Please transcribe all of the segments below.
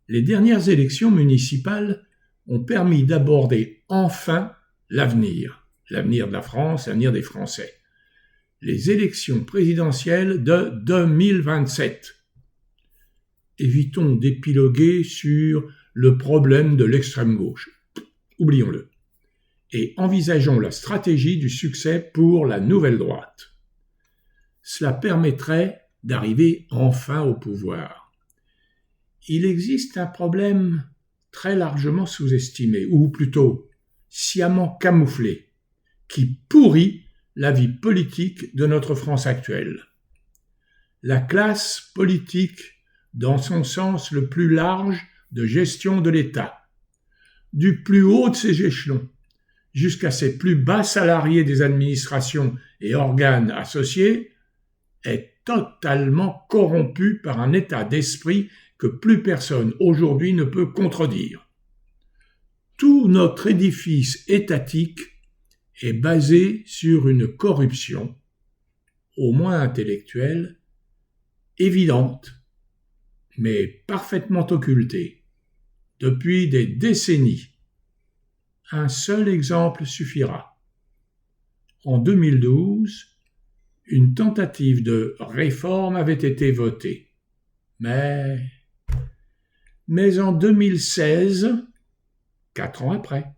Les dernières élections municipales ont permis d'aborder enfin l'avenir de la France, l'avenir des Français. Les élections présidentielles de 2027. Évitons d'épiloguer sur le problème de l'extrême gauche. Oublions-le. Et envisageons la stratégie du succès pour la nouvelle droite. Cela permettrait d'arriver enfin au pouvoir. Il existe un problème très largement sous-estimé, ou plutôt sciemment camouflé, qui pourrit la vie politique de notre France actuelle. La classe politique dans son sens le plus large de gestion de l'État, du plus haut de ses échelons jusqu'à ses plus bas salariés des administrations et organes associés, est totalement corrompue par un état d'esprit que plus personne aujourd'hui ne peut contredire. Tout notre édifice étatique est basé sur une corruption, au moins intellectuelle, évidente, mais parfaitement occultée, depuis des décennies. Un seul exemple suffira. En 2012, une tentative de réforme avait été votée. Mais en 2016, 4 ans après,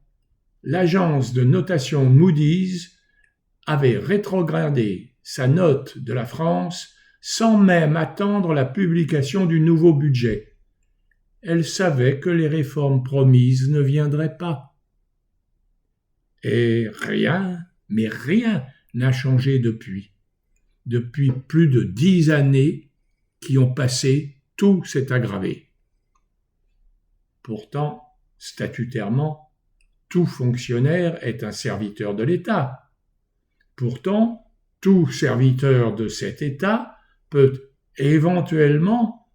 l'agence de notation Moody's avait rétrogradé sa note de la France sans même attendre la publication du nouveau budget. Elle savait que les réformes promises ne viendraient pas. Et rien, mais rien n'a changé depuis. Depuis plus de 10 années qui ont passé, tout s'est aggravé. Pourtant, statutairement, tout fonctionnaire est un serviteur de l'État. Pourtant, tout serviteur de cet État peut éventuellement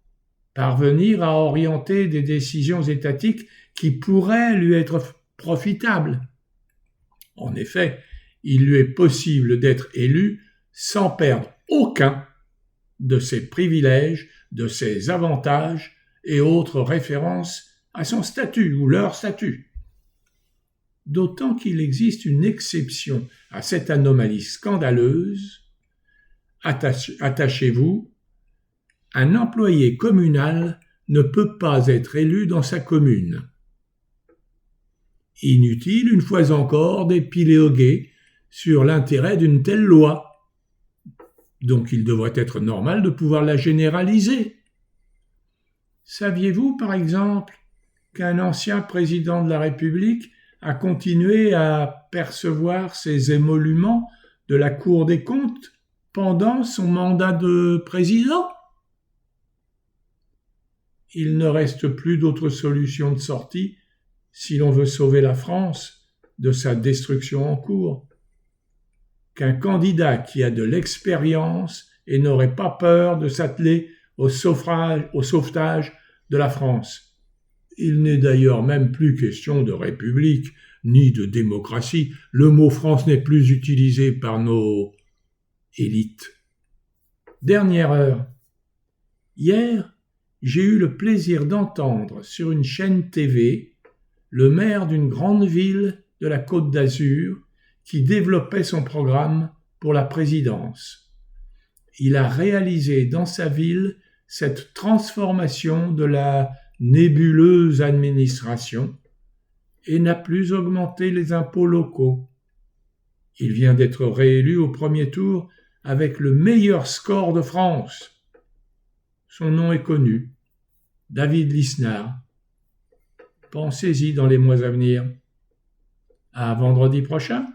parvenir à orienter des décisions étatiques qui pourraient lui être profitables. En effet, il lui est possible d'être élu sans perdre aucun de ses privilèges, de ses avantages et autres références à son statut ou leur statut. D'autant qu'il existe une exception à cette anomalie scandaleuse. Attachez-vous, un employé communal ne peut pas être élu dans sa commune. Inutile, une fois encore, d'épiloguer sur l'intérêt d'une telle loi. Donc il devrait être normal de pouvoir la généraliser. Saviez-vous, par exemple, qu'un ancien président de la République a continué à percevoir ses émoluments de la Cour des comptes pendant son mandat de président? Il ne reste plus d'autre solution de sortie si l'on veut sauver la France de sa destruction en cours, qu'un candidat qui a de l'expérience et n'aurait pas peur de s'atteler au sauvetage de la France. Il n'est d'ailleurs même plus question de république ni de démocratie. Le mot France n'est plus utilisé par nos élites. Dernière heure. Hier, j'ai eu le plaisir d'entendre sur une chaîne TV le maire d'une grande ville de la Côte d'Azur qui développait son programme pour la présidence. Il a réalisé dans sa ville cette transformation de la nébuleuse administration et n'a plus augmenté les impôts locaux. Il vient d'être réélu au premier tour avec le meilleur score de France. Son nom est connu, David Lisnard. Pensez-y dans les mois à venir. À vendredi prochain.